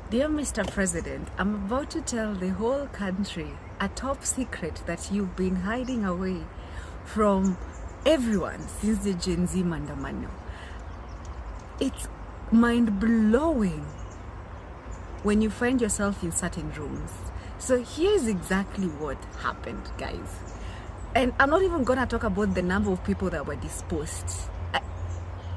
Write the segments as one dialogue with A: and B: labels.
A: Dear Mr. President, I'm about to tell the whole country a top secret that you've been hiding away from everyone since the Genz Mandamano. It's mind-blowing when you find yourself in certain rooms. So here's exactly what happened, guys. And I'm not even gonna talk about the number of people that were disposed.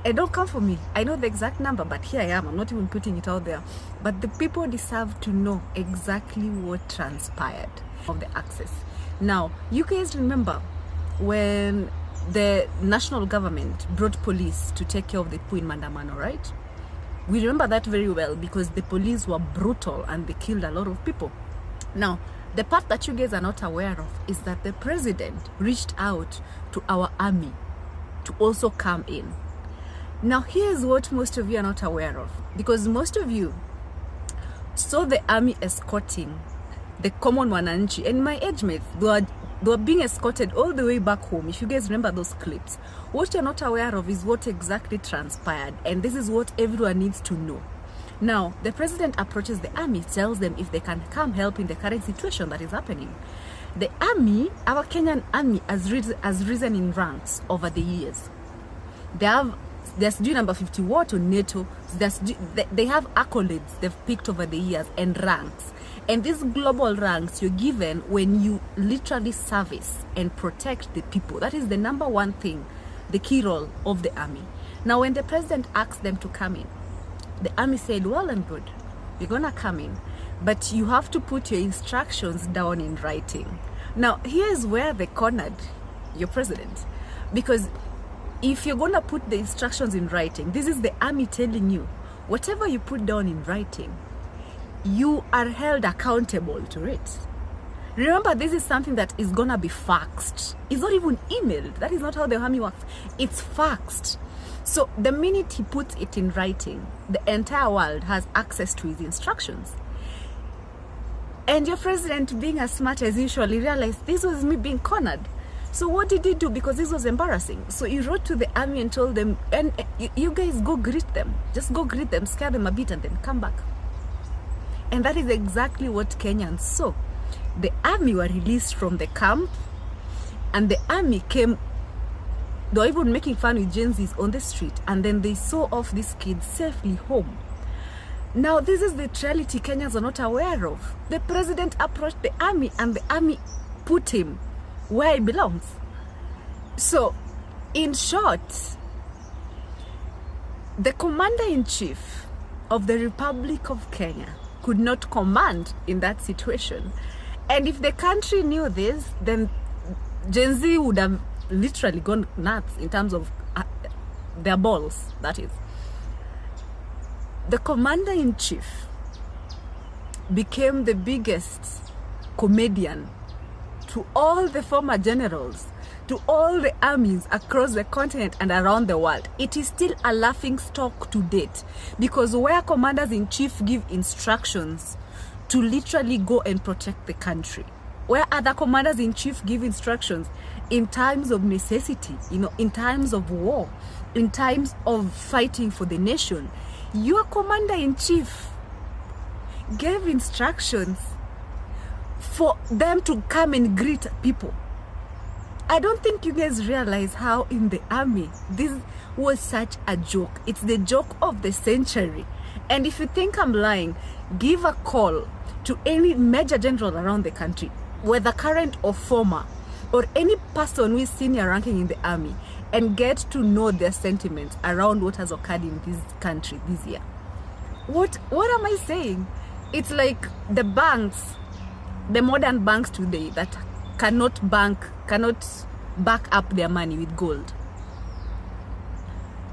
A: Don't come for me. I know the exact number, but here I am. I'm not even putting it out there. But the people deserve to know exactly what transpired of the access. Now, you guys remember when the national government brought police to take care of the coup in Mandamano, right? We remember that very well because the police were brutal and they killed a lot of people. Now, the part that you guys are not aware of is that the president reached out to our army to also come in. Now, here's what most of you are not aware of, because most of you saw the army escorting the common wananchi, and my age mates, they were being escorted all the way back home. If you guys remember those clips, what you're not aware of is what exactly transpired, and this is what everyone needs to know. Now, the president approaches the army, tells them if they can come help in the current situation that is happening. The army, our Kenyan army, has risen in ranks over the years. There's due number 50 what on NATO. They have accolades they've picked over the years and ranks. And these global ranks you're given when you literally service and protect the people. That is the number one thing, the key role of the army. Now, when the president asked them to come in, the army said, well and good, you're gonna come in, but you have to put your instructions down in writing. Now, here's where they cornered your president, because if you're gonna put the instructions in writing, this is the army telling you, whatever you put down in writing, you are held accountable to it. Remember, this is something that is gonna be faxed. It's not even emailed. That is not how the army works. It's faxed. So the minute he puts it in writing, the entire world has access to his instructions. And your president, being as smart as usual, he realized this was me being cornered. So what did he do? Because this was embarrassing. So he wrote to the army and told them, and you guys go greet them. Just go greet them, scare them a bit, and then come back. And that is exactly what Kenyans saw. The army were released from the camp, and the army came. They were even making fun with Genz on the street, and then they saw off these kids safely home. Now, this is the reality Kenyans are not aware of. The president approached the army, and the army put him where he belongs. So, in short, the commander-in-chief of the Republic of Kenya could not command in that situation. And if the country knew this, then Genz would have literally gone nuts in terms of their balls, that is. The commander-in-chief became the biggest comedian to all the former generals, to all the armies across the continent and around the world. It is still a laughing stock to date, because where commanders-in-chief give instructions to literally go and protect the country, where other commanders-in-chief give instructions in times of necessity, in times of war, in times of fighting for the nation, your commander-in-chief gave instructions for them to come and greet people. I don't think you guys realize how in the army this was such a joke. It's the joke of the century. And if you think I'm lying, give a call to any major general around the country, whether current or former, or any person who is senior ranking in the army, and get to know their sentiments around what has occurred in this country this year. What am I saying? It's like the banks, the modern banks today that cannot back up their money with gold.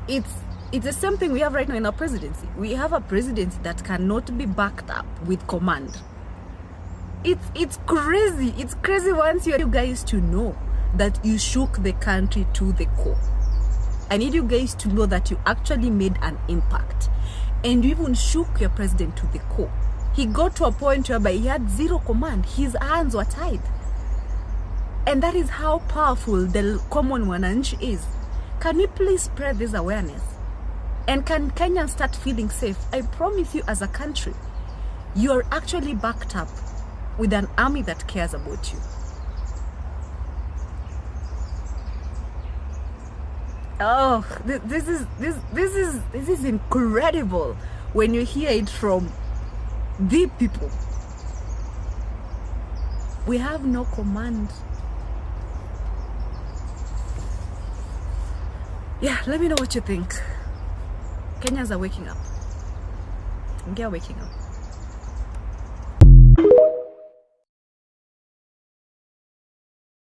A: It's the same thing we have right now in our presidency. We have a presidency that cannot be backed up with command. It's crazy. It's crazy once you guys to know that you shook the country to the core. I need you guys to know that you actually made an impact, and you even shook your president to the core. He got to a point whereby he had zero command. His hands were tied. And that is how powerful the common wananchi is. Can we please spread this awareness? And can Kenyans start feeling safe? I promise you, as a country, you're actually backed up with an army that cares about you. Oh, this is incredible when you hear it from the people. We have no command. Yeah, let me know what you think. Kenyans are waking up. They are waking up.